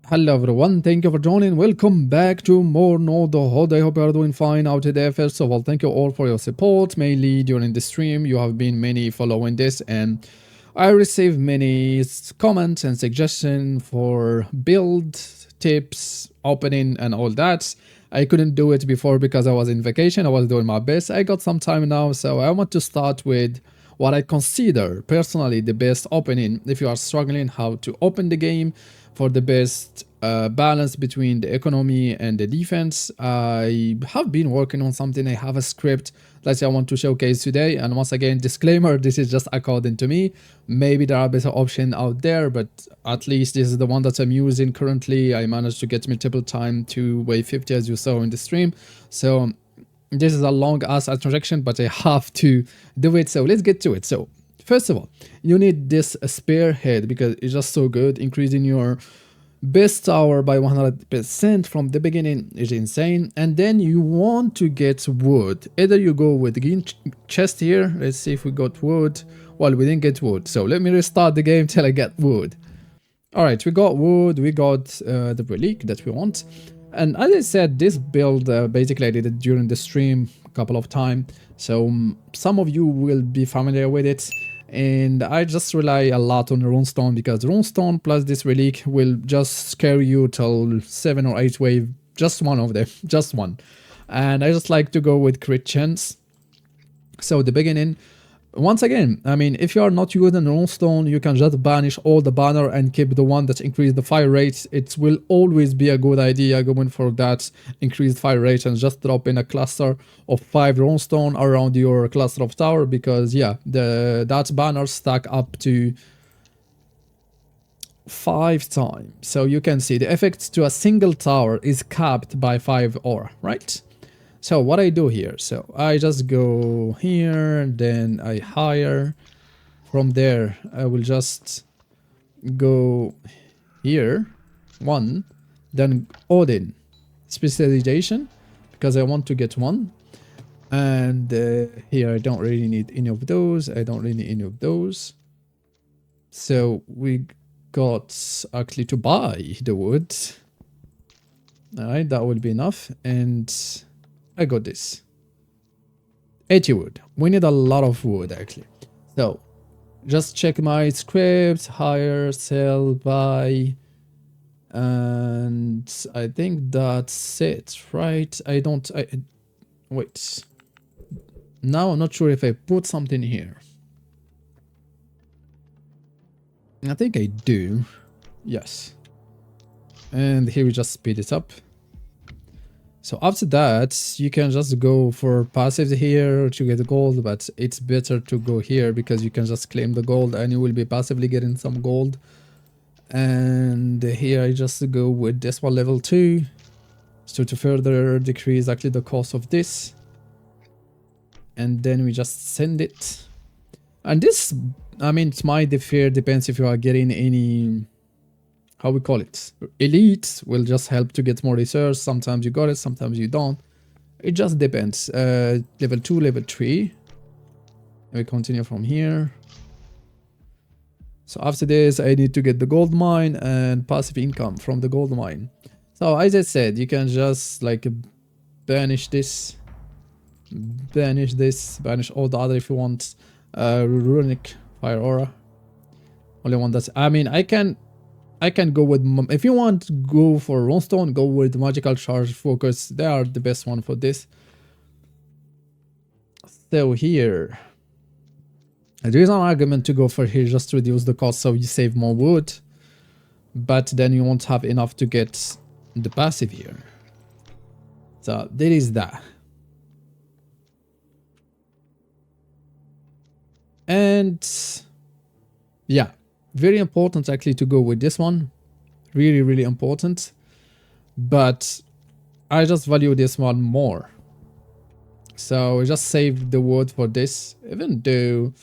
Hello everyone, thank you for joining. Welcome back to more Nordhold. I hope you are doing fine out there. First of all, thank you all for your support, mainly during the stream. You have been many following this, and I received many comments and suggestions for build tips, opening, and all that. I couldn't do it before because I was in vacation. I was doing my best. I got some time now, so I want to start with what I consider personally the best opening if you are struggling how to open the game for the best balance between the economy and the defense. I have been working on something. I have a script that I want to showcase today, and once again, disclaimer, this is just according to me. Maybe there are better options out there, but at least this is the one that I'm using currently. I managed to get multiple time to wave 50 as you saw in the stream, so this is a long ass introduction, but I have to do it, so let's get to it. So first of all, you need this spearhead because it's just so good. Increasing your best tower by 100% from the beginning is insane. And then you want to get wood. Either you go with the green chest here. Let's see if we got wood. Well, we didn't get wood, so let me restart the game till I get wood. Alright, we got wood, we got the relic that we want. And as I said, this build, basically I did it during the stream a couple of times, so some of you will be familiar with it. And I just rely a lot on runestone because runestone plus this relic will just scare you till 7 or 8 wave, just one of them, just one. And I just like to go with crit chance. So the beginning, once again, I mean, if you are not using runestone, you can just banish all the banner and keep the one that increase the fire rate. It will always be a good idea going for that increased fire rate and just drop in a cluster of 5 runestone around your cluster of tower, because yeah, that banner stack up to 5 times. So you can see the effect to a single tower is capped by 5 aura, right? So what I do here, so I just go here, then I hire. From there, I will just go here, 1, then Odin, specialization, because I want to get 1. And here I don't really need any of those, I don't really need any of those. So we got actually to buy the wood. Alright, that will be enough, and I got this 80 wood. We need a lot of wood actually. So just check my script, hire, sell, buy, and I think that's it, right? Wait. Now I'm not sure if I put something here. I think I do. Yes. And here we just speed it up. So after that, you can just go for passive here to get gold, but it's better to go here because you can just claim the gold and you will be passively getting some gold. And here I just go with this one level 2, so to further decrease actually the cost of this. And then we just send it. And this, I mean, it might differ, depends if you are getting any, how we call it, elite will just help to get more research. Sometimes you got it, sometimes you don't. It just depends. Level 2, level 3. We continue from here. So after this, I need to get the gold mine and passive income from the gold mine. So as I said, you can just like banish this, banish all the other if you want. Runic fire aura. Only one that's, I mean, I can go with, if you want to go for runestone, go with magical charge focus. They are the best one for this. So here, there is an argument to go for here just to reduce the cost so you save more wood, but then you won't have enough to get the passive here. So there is that. And yeah, very important actually to go with this one. Really, really important. But I just value this one more. So I just save the wood for this, even though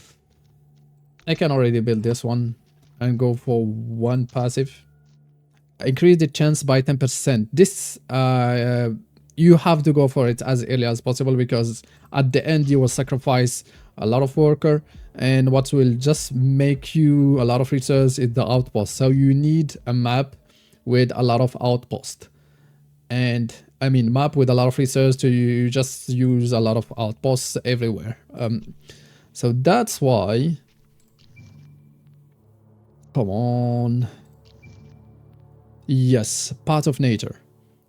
I can already build this one and go for 1 passive. Increase the chance by 10%. This, you have to go for it as early as possible because at the end you will sacrifice a lot of worker, and what will just make you a lot of research is the outpost. So you need a map with a lot of outposts. And I mean, map with a lot of research to you just use a lot of outposts everywhere. So that's why. Come on. Yes, part of nature.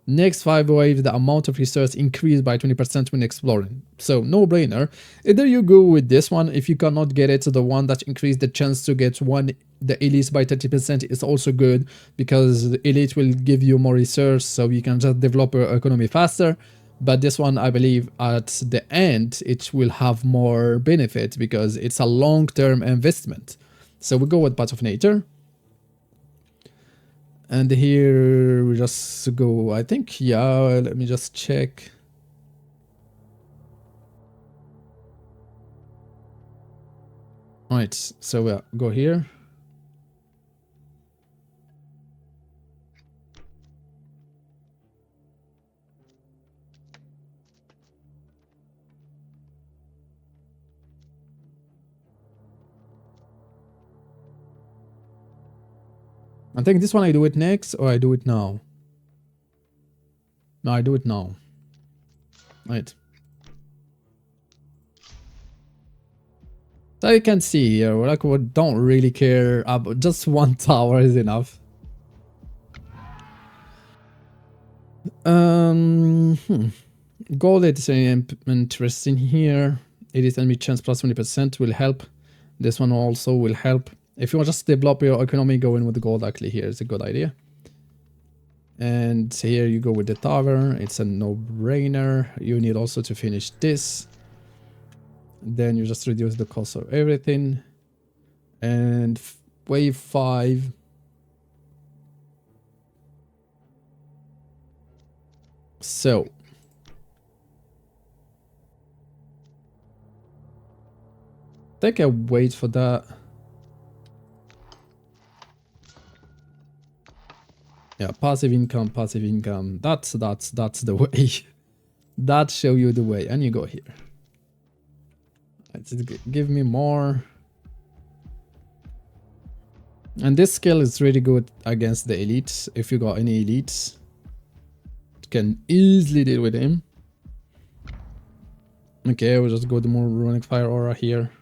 Next 5 waves, the amount of research increased by 20% when exploring. So, no brainer. Either you go with this one, if you cannot get it, the one that increased the chance to get the elite by 30% is also good, because the elite will give you more research, so you can just develop your economy faster. But this one, I believe, at the end, it will have more benefit because it's a long-term investment. So we go with part of nature. And here we just go, I think, yeah, let me just check. Right, so we'll go here. I think this one I do it next, or I do it now. No, I do it now. Right. So you can see here, like, we don't really care about just one tower is enough. Gold is interesting here. It is enemy chance plus 20% will help. This one also will help. If you want to just develop your economy, going with the gold actually here is a good idea. And here you go with the tower. It's a no-brainer. You need also to finish this. Then you just reduce the cost of everything. And wave 5. So. I think I wait for that. Yeah, passive income, passive income. That's the way. That show you the way. And you go here. Give me more. And this skill is really good against the elites. If you got any elites, you can easily deal with him. Okay, we'll just go to more runic fire aura here.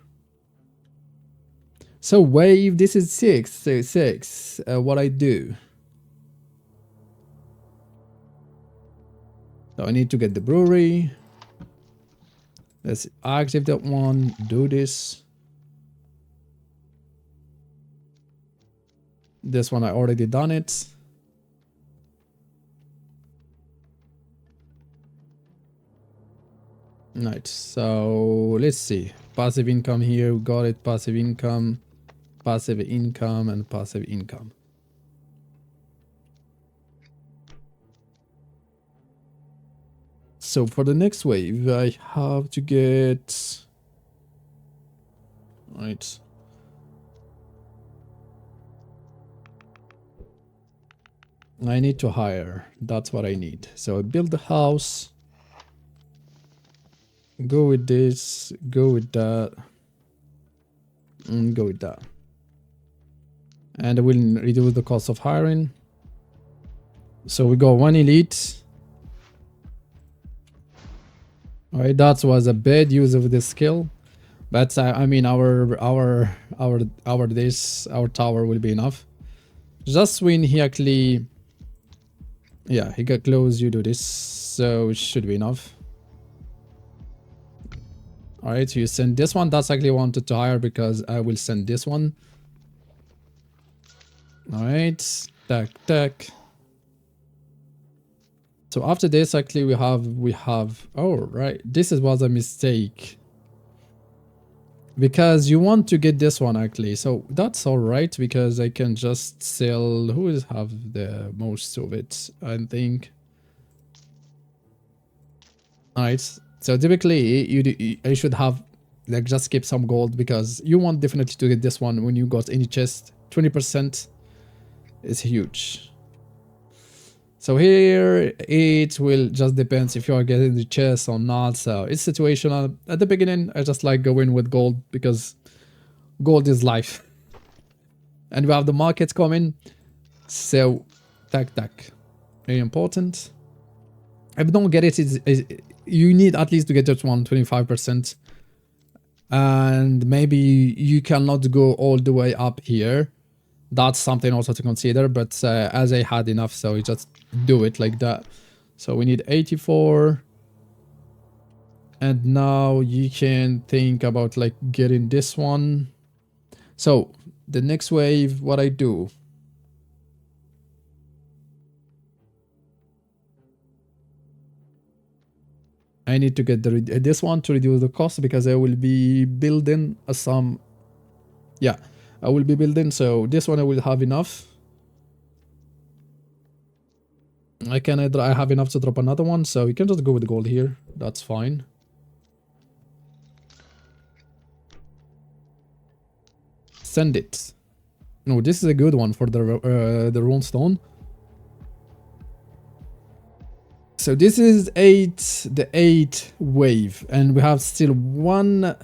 So wave, this is 6. So 6. What I do? So I need to get the brewery. Let's activate that one. Do this. This one I already done it. Right. So let's see. Passive income here. We got it. Passive income, and passive income. So for the next wave, I have to get... Right. I need to hire. That's what I need. So I build the house. Go with this. Go with that. And go with that. And I will reduce the cost of hiring. So we got 1 elite. Alright, that was a bad use of this skill, but I mean our tower will be enough. Just when he actually, yeah, he got close, you do this, so it should be enough. Alright, so you send this one. That's actually wanted to hire because I will send this one. Alright, tack. So after this, actually, we have. Oh, right. This was a mistake. Because you want to get this one, actually. So that's all right, because I can just sell. Who is have the most of it, I think. Alright. So typically, I should have, like, just keep some gold, because you want definitely to get this one when you got any chest. 20% is huge. So here, it will just depends if you are getting the chest or not. So it's situational. At the beginning, I just like going with gold because gold is life. And we have the markets coming. So Tac tac. Very important. If you don't get it, you need at least to get it 125%. And maybe you cannot go all the way up here. That's something also to consider, but as I had enough, so we just do it like that. So we need 84. And now you can think about like getting this one. So the next wave, what I do, I need to get this one to reduce the cost, because I will be building some, yeah, I will be building, so this one I will have enough. I have enough to drop another one, so you can just go with gold here, that's fine. Send it. No, this is a good one for the rune stone. So this is the 8th wave, and we have still one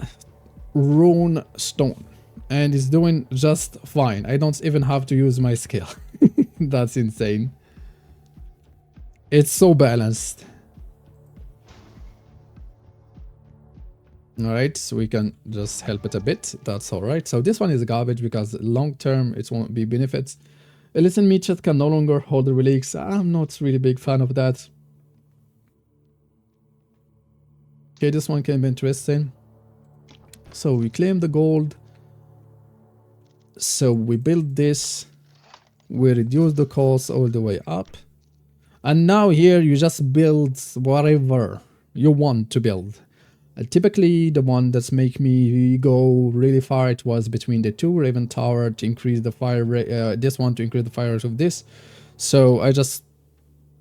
rune stone, and it's doing just fine. I don't even have to use my skill. That's insane. It's so balanced. Alright, so we can just help it a bit. That's alright. So this one is garbage because long term it won't be benefits. Listen, Michet can no longer hold the relics. I'm not really big fan of that. Okay, this one can be interesting. So we claim the gold. So we build this. We reduce the cost all the way up. And now here you just build whatever you want to build. Typically the one that's make me go really far, it was between the two. Raven Tower to increase the fire rate, this one to increase the fire rate of this. So I just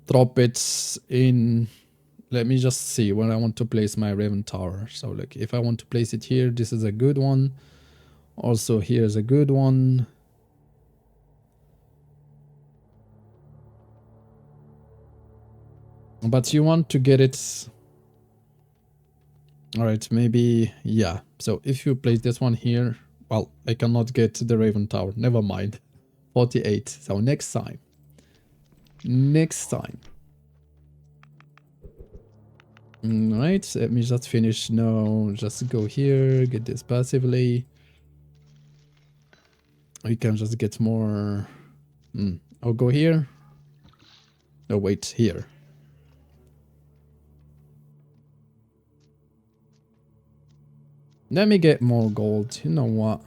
drop it in. Let me just see where I want to place my Raven Tower. So like if I want to place it here, this is a good one. Also here's a good one. But you want to get it. Alright, maybe, yeah. So if you place this one here, well, I cannot get the Raven Tower. Never mind. 48. So next time. Next time. Alright, let me just finish. No, just go here, get this passively. We can just get more. I'll go here. Oh, wait, here. Let me get more gold. You know what?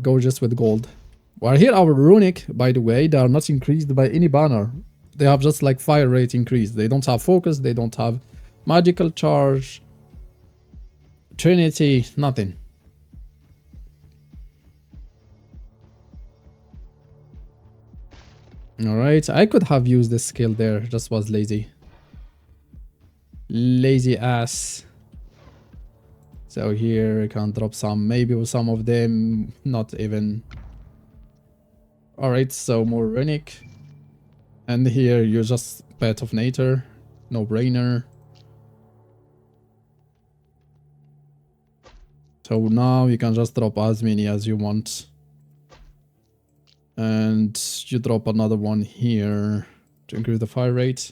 Go just with gold. Well, here our runic, by the way, they are not increased by any banner. They have just like fire rate increase. They don't have focus. They don't have magical charge, trinity, nothing. Alright, I could have used this skill there. Just was lazy. Lazy ass. So here I can drop some, maybe with some of them, not even. Alright, so more runic. And here you're just Pet of Nature, no brainer. So now you can just drop as many as you want. And you drop another one here to increase the fire rate.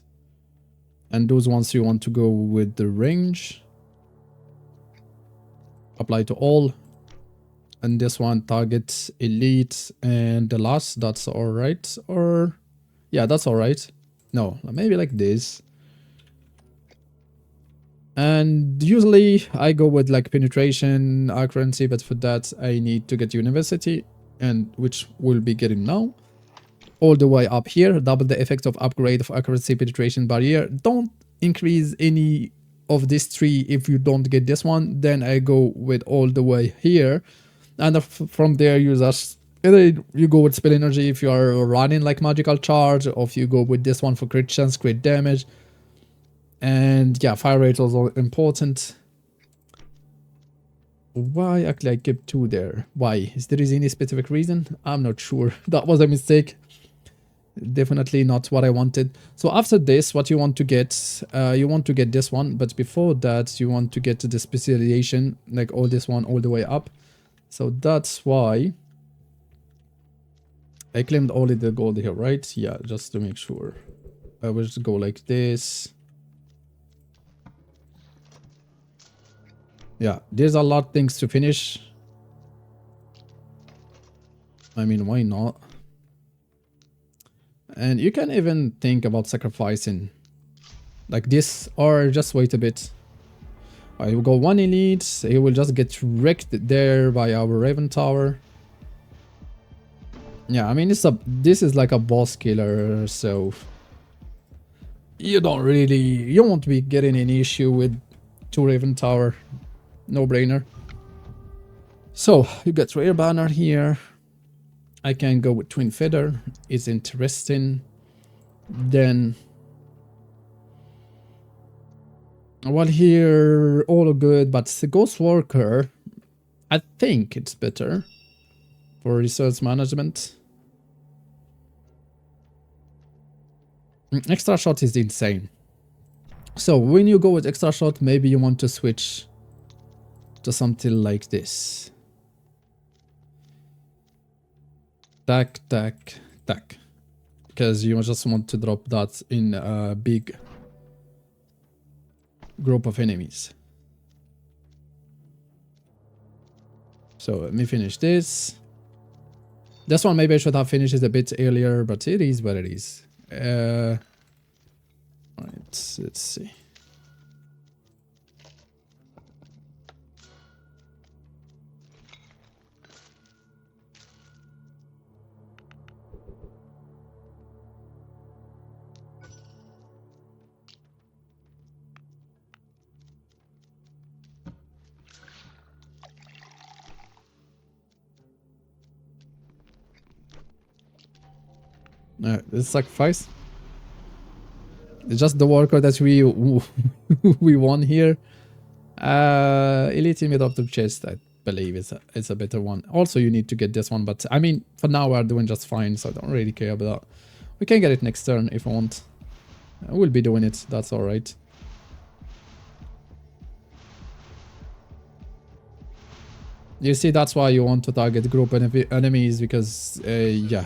And those ones you want to go with the range. Apply to all. And this one target elite and the last, that's alright. Or yeah, that's alright. No, maybe like this. And usually I go with like penetration, accuracy, but for that I need to get university, and which we'll be getting now. All the way up here, double the effect of upgrade of accuracy, penetration, barrier. Don't increase any of these three if you don't get this one. Then I go with all the way here, and from there you just either you go with spell energy if you are running like magical charge, or if you go with this one for crit chance, crit damage. And yeah, fire rate also important. Why actually I kept 2 there? Why? Is there any specific reason? I'm not sure. That was a mistake. Definitely not what I wanted. So after this, what you want to get, you want to get this one, but before that you want to get to the specialization, like all this one all the way up. So that's why I claimed only the gold here, right? Yeah, just to make sure. I will just go like this. Yeah, there's a lot of things to finish. I mean, why not? And you can even think about sacrificing like this, or just wait a bit. I will go one elite. He will just get wrecked there by our Raven Tower. Yeah, I mean, this is like a boss killer, so you won't be getting any issue with 2 Raven Tower. No brainer. So you get rare banner here. I can go with Twin Feather. It's interesting. Then, well, here all good, but the Ghost Worker, I think it's better for resource management. Extra shot is insane. So when you go with extra shot, maybe you want to switch to something like this. Tack, tack, tack. Because you just want to drop that in a big group of enemies. So let me finish this. This one maybe I should have finished it a bit earlier, but it is what it is. Alright, let's see. This sacrifice. It's just the worker that we we won here. Elite mid of the chest, I believe it's a better one. Also, you need to get this one, but I mean, for now we're doing just fine, so I don't really care about that. We can get it next turn if I want. We'll be doing it. That's all right. You see, that's why you want to target group enemies, because yeah.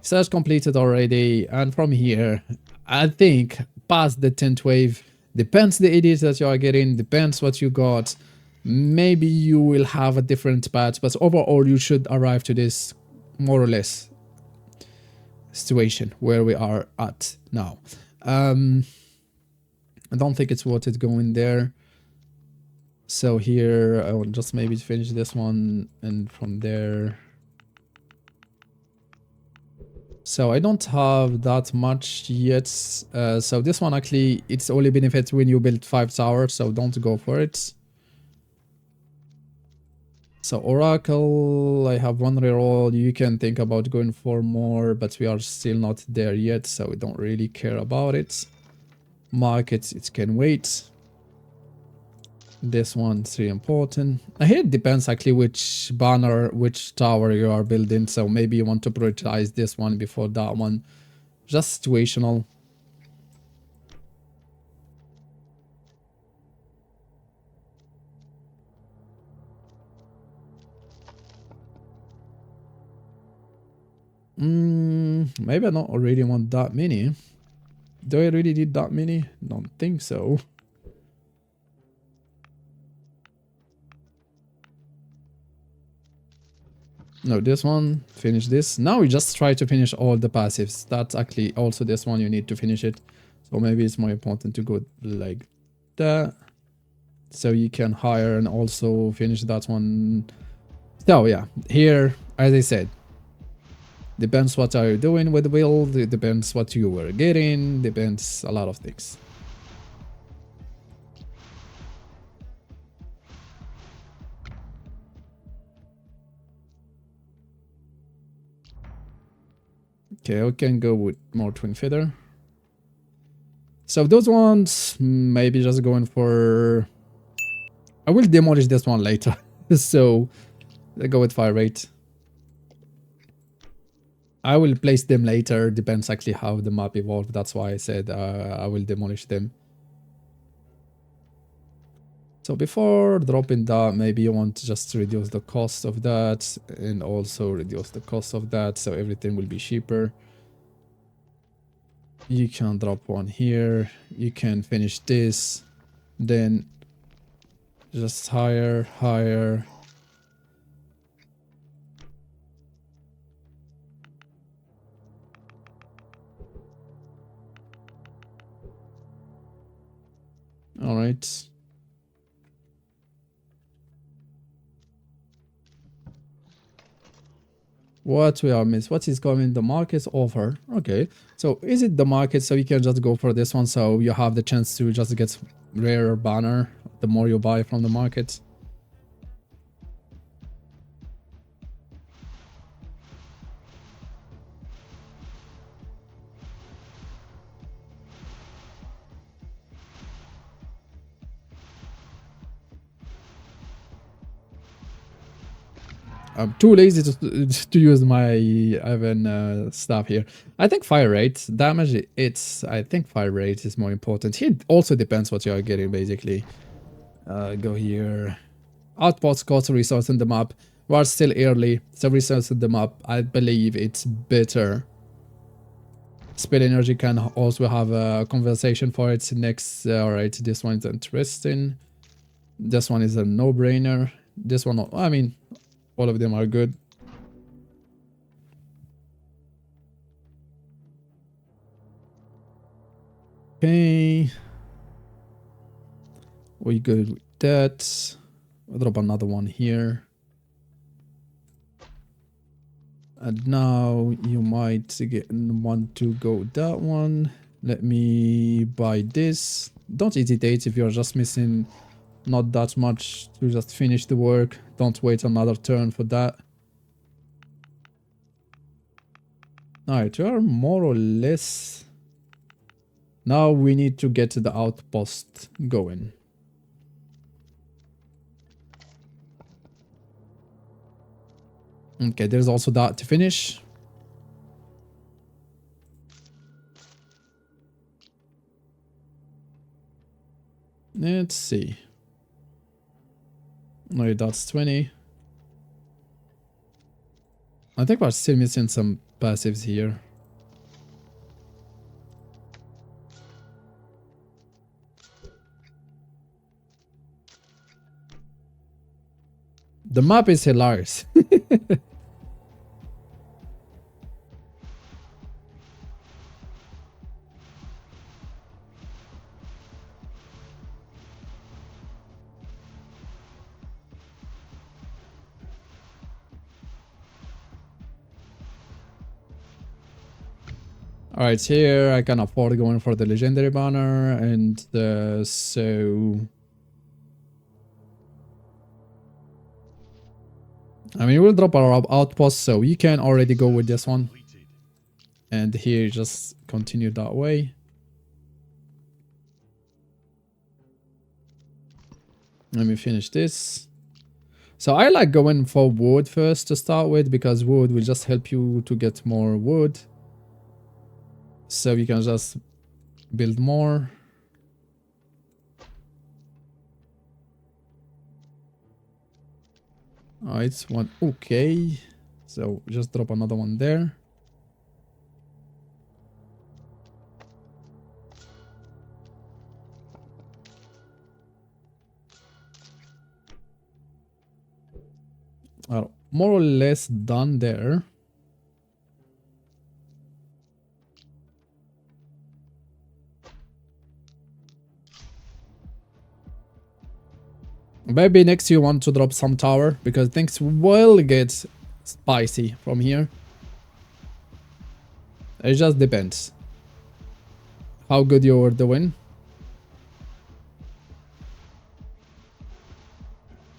Search completed already, and from here, I think past the 10th wave, depends the edits that you are getting, depends what you got, maybe you will have a different patch, but overall you should arrive to this more or less situation where we are at now. I don't think it's worth it going there. So here I will just maybe finish this one, and from there. So I don't have that much yet. So this one actually, it's only benefits when you build 5 towers, so don't go for it. So Oracle, I have 1 reroll. You can think about going for more, but we are still not there yet, so we don't really care about it. Markets, it can wait. This one's really important. Here it depends actually which banner, which tower you are building. So maybe you want to prioritize this one before that one. Just situational. Maybe I don't really want that many. Do I really need that many? Don't think so. No, this one, finish this. Now we just try to finish all the passives. That's actually also this one, you need to finish it. So maybe it's more important to go like that. So you can hire and also finish that one. So yeah, here, as I said, depends what are you doing with the build, it depends what you were getting, depends a lot of things. Okay, I can go with more Twin Feather. So those ones, maybe just going for... I will demolish this one later. So, I go with Fire Rate. I will place them later, depends actually how the map evolved. That's why I said I will demolish them. So before dropping that, maybe you want to just reduce the cost of that and also reduce the cost of that, so everything will be cheaper. You can drop one here. You can finish this. Then just higher, higher. All right. What we are missing? What is coming? The market offer. Okay. So is it the market? So you can just go for this one. So you have the chance to just get rare banner the more you buy from the market. I'm too lazy to use my even stuff here. I think fire rate damage. I think fire rate is more important. It also depends what you are getting basically. Go here. Outposts cost resource in the map. We are still early. So resource in the map. I believe it's better. Spell energy can also have a conversation for it next. Alright, this one's interesting. This one is a no-brainer. This one, I mean, all of them are good. Okay. We good with that. I'll drop another one here. And now you might want to go that one. Let me buy this. Don't hesitate if you're just missing not that much to just finish the work. Don't wait another turn for that. Alright, we are more or less... Now we need to get the outpost going. Okay, there's also that to finish. Let's see. No, that's 20. I think we're still missing some passives here. The map is hilarious. Alright, here I can afford going for the legendary banner, and so... I mean, we'll drop our outpost, so you can already go with this one. And here, just continue that way. Let me finish this. So I like going for wood first to start with, because wood will just help you to get more wood. So you can just build more. Alright, one. Okay. So just drop another one there. More or less done there. Maybe next you want to drop some tower, because things will get spicy from here. It just depends how good you're doing.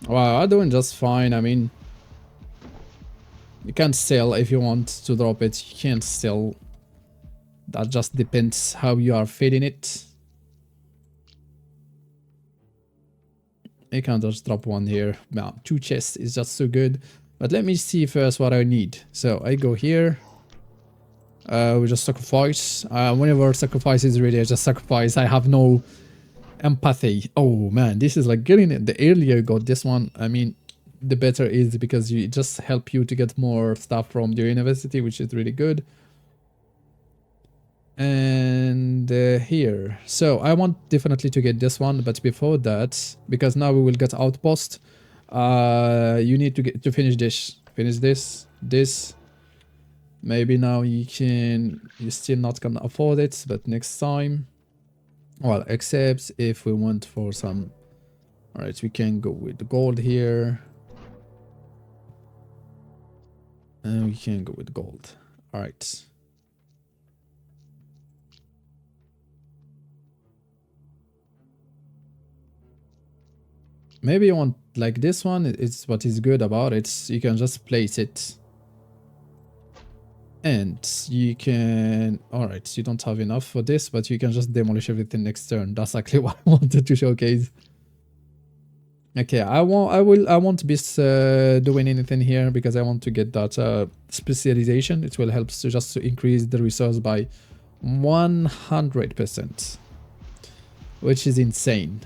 Wow, I'm doing just fine. I mean, you can sell if you want to drop it. You can't sell. That just depends how you are feeding it. You can just drop one here. Now, 2 chests is just so good. But let me see first what I need. So I go here. We just sacrifice. Whenever sacrifice is ready, I just sacrifice. I have no Empathy. Oh man, this is like getting it. The earlier you got this one, I mean, the better it is because you just help you to get more stuff from the university, which is really good. And here, so I want definitely to get this one, but before that, because now we will get outpost, you need to get to finish this. Maybe now you're still not gonna afford it, but next time, well, except if we want for some. All right, we can go with the gold here, and we can go with gold. All right. Maybe you want like this one. It's what is good about it. You can just place it, and you can. All right, you don't have enough for this, but you can just demolish everything next turn. That's actually what I wanted to showcase. Okay, I won't be doing anything here because I want to get that specialization. It will help to just to increase the resource by 100%, which is insane.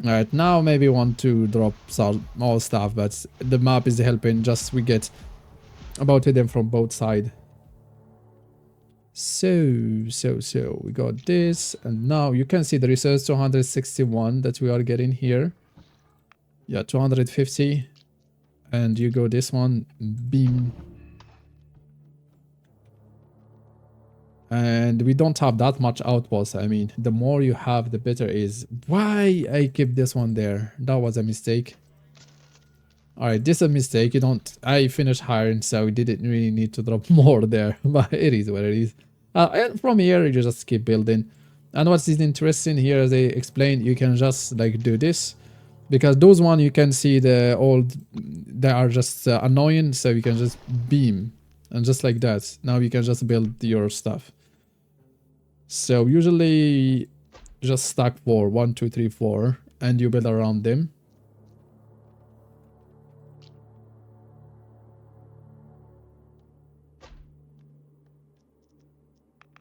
Alright, now maybe want to drop some more stuff, but the map is helping, just we get about them from both sides. So, we got this, and now you can see the resource 261 that we are getting here. Yeah, 250. And you go this one, beam. And we don't have that much outpost. I mean, the more you have, the better is. Why I keep this one there? That was a mistake. Alright, this is a mistake. You don't. I finished hiring, so we didn't really need to drop more there. But it is what it is. And from here, you just keep building. And what's interesting here, as I explained, you can just like do this. Because those one you can see the old, they are just annoying, so you can just beam. And just like that, now you can just build your stuff. So usually just stack 4, 1, 2, 3, 4, and you build around them.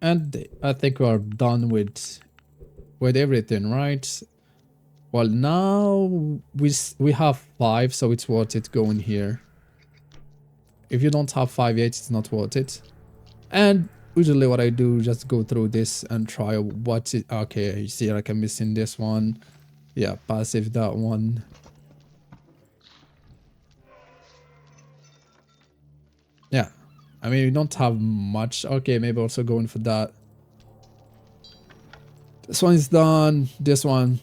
And I think we are done with everything, right? Well, now we have 5, so it's worth it going here. If you don't have 5 yet, it's not worth it. And usually what I do, just go through this and try what's it. Okay, you see like I'm missing this one. Yeah, passive that one. Yeah, I mean, we don't have much. Okay, maybe also going for that. This one is done. This one,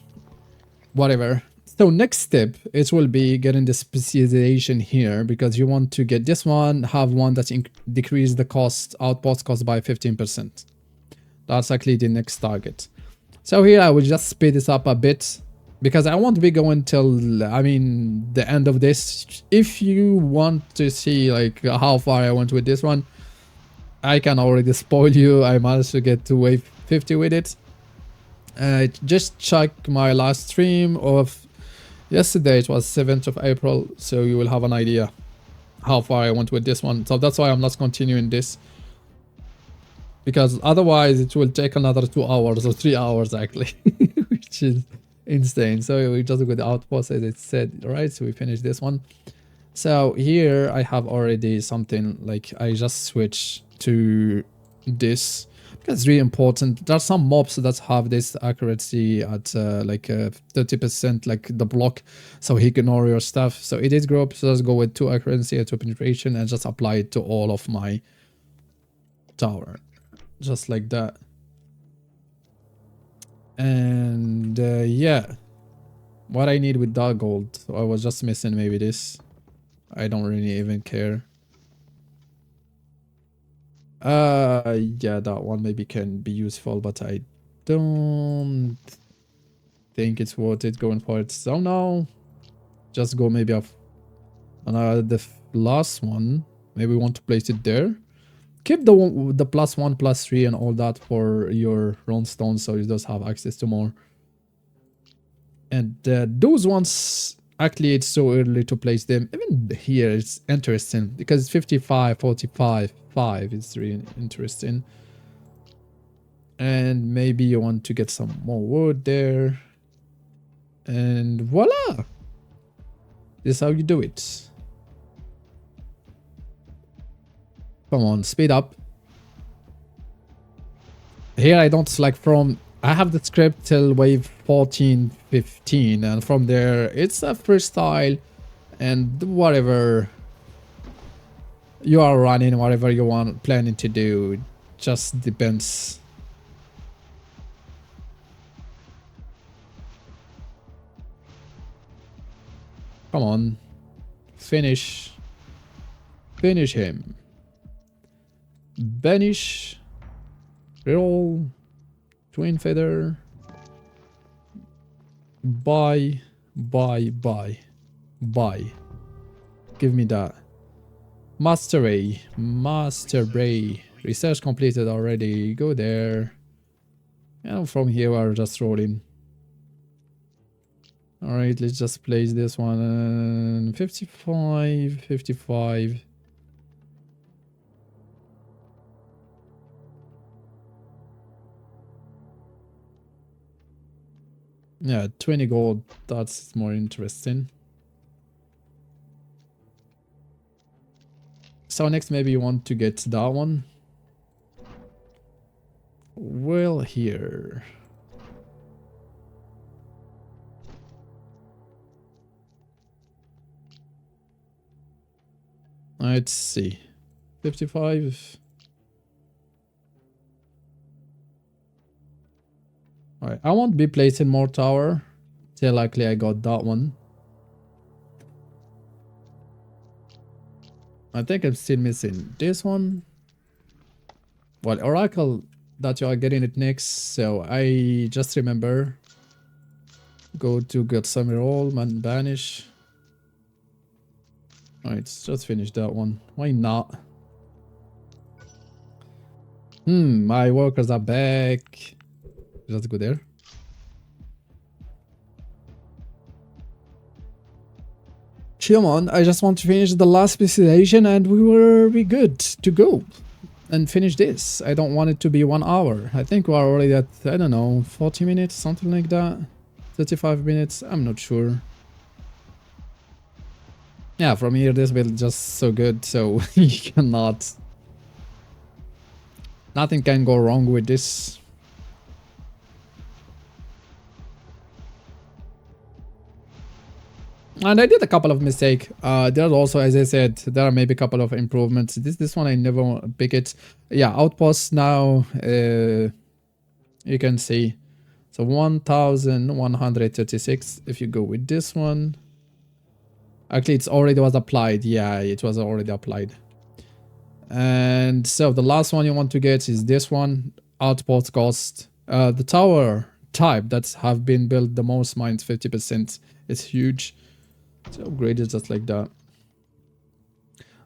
whatever. So next step, it will be getting the specialization here, because you want to get this one, have one that decrease the cost, outpost cost by 15%. That's actually the next target. So here I will just speed this up a bit, because I won't be going till, I mean, the end of this. If you want to see like how far I went with this one, I can already spoil you. I managed to get to wave 50 with it. Just check my last stream of yesterday. It was 7th of April, so you will have an idea how far I went with this one. So that's why I'm not continuing this, because otherwise it will take another 2 hours or 3 hours actually, which is insane. So we just go the outpost as it said, right? So we finished this one. So here I have already something like I just switch to this. That's really important. There are some mobs that have this accuracy at like 30%, like the block, so he can ignore your stuff. So it is group, so let's go with 2 accuracy and 2 penetration and just apply it to all of my tower, just like that. And yeah, what I need with that gold, I was just missing maybe this. I don't really even care. Yeah, that one maybe can be useful, but I don't think it's worth it going for it. So no, just go maybe off the last one. Maybe we want to place it there. Keep the +1, +3 and all that for your round stone, so you just have access to more. And those ones, Actually, it's so early to place them. Even here, it's interesting because 55, 45, 5 is really interesting. And maybe you want to get some more wood there. And voila! This is how you do it. Come on, speed up. Here I don't like from... I have the script till wave 14, 15. And from there, it's a freestyle. And whatever you are running, whatever you want planning to do, just depends. Come on. Finish. Finish him. Banish. Roll. Twin feather. Buy. Buy. Buy. Buy. Give me that. Master Ray. Master Ray. Research completed already. Go there. And from here we're just rolling. Alright, let's just place this one. 55, 55. Yeah, 20 gold. That's more interesting. So next maybe you want to get that one. Well, here. Let's see. 55. Alright, I won't be placing more tower till likely I got that one. I think I'm still missing this one. Well, Oracle, that you are getting it next, so I just remember. Go to get some roll and banish. Alright, just finish that one. Why not? My workers are back. Just go there. Come on, I just want to finish the last specialization and we will be good to go. And finish this. I don't want it to be 1 hour. I think we are already at, I don't know, 40 minutes, something like that. 35 minutes, I'm not sure. Yeah, from here this build just so good, so you cannot... Nothing can go wrong with this. And I did a couple of mistakes. There's also, as I said, there are maybe a couple of improvements. This one I never pick it. Yeah, outposts now, you can see. So 1136 if you go with this one. Actually, it's already was applied. Yeah, it was already applied. And so the last one you want to get is this one. Outpost cost. The tower type that have been built the most minus 50%. It's huge. So upgrade it just like that.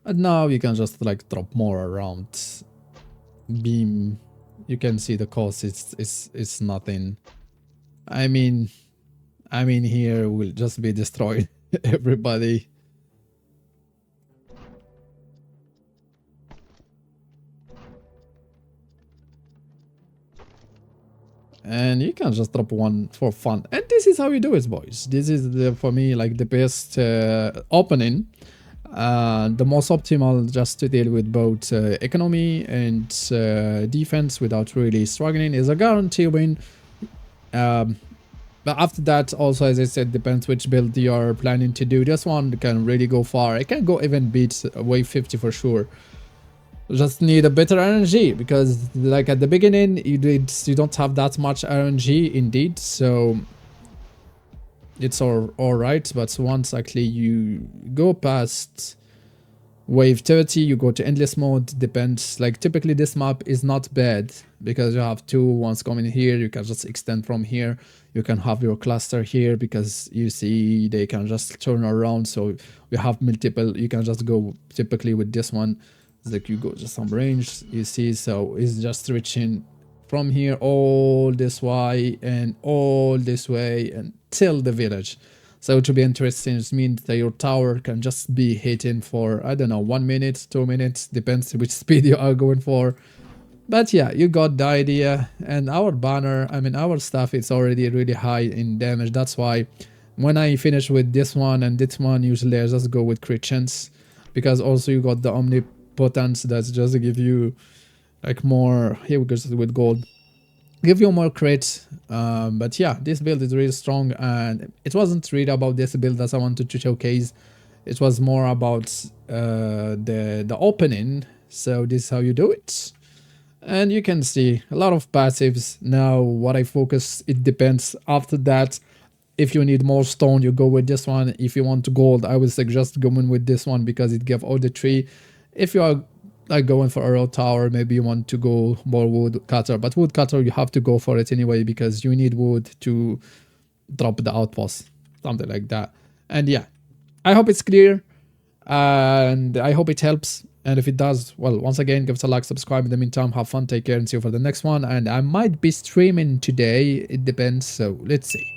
And now you can just like drop more around. Beam. You can see the cost. It's nothing. I mean here will just be destroyed. Everybody. And you can just drop one for fun. And this is how you do it, boys. This is, for me, like the best opening. The most optimal just to deal with both economy and defense without really struggling is a guarantee win. But after that, also, as I said, depends which build you're planning to do. This one can really go far. It can go even beat wave 50 for sure. Just need a better RNG because like at the beginning you don't have that much RNG indeed, so it's all right. But once actually you go past wave 30, you go to endless mode. Depends, like typically this map is not bad because you have two ones coming here. You can just extend from here. You can have your cluster here because you see they can just turn around, so you have multiple. You can just go typically with this one. Like you go to some range, you see, so it's just reaching from here all this way and all this way until the village. So to be interesting, it means that your tower can just be hitting for, I don't know, 1 minute, 2 minutes, depends which speed you are going for. But yeah, you got the idea. And our banner, I mean, our stuff is already really high in damage. That's why when I finish with this one and this one, usually I just go with crit chance. Because also you got the omnipotence that's just to give you like more, here we go with gold, give you more crits. But yeah, this build is really strong, and it wasn't really about this build that I wanted to showcase. It was more about the opening. So this is how you do it. And you can see a lot of passives. Now what I focus, it depends. After that, if you need more stone, you go with this one. If you want gold, I would suggest going with this one because it gives all the tree. If you are like going for a road tower, maybe you want to go more wood cutter. But wood cutter, you have to go for it anyway because you need wood to drop the outpost, something like that. And yeah, I hope it's clear and I hope it helps. And if it does, well, once again, give us a like, subscribe. In the meantime, have fun, take care, and see you for the next one. And I might be streaming today. It depends. So let's see.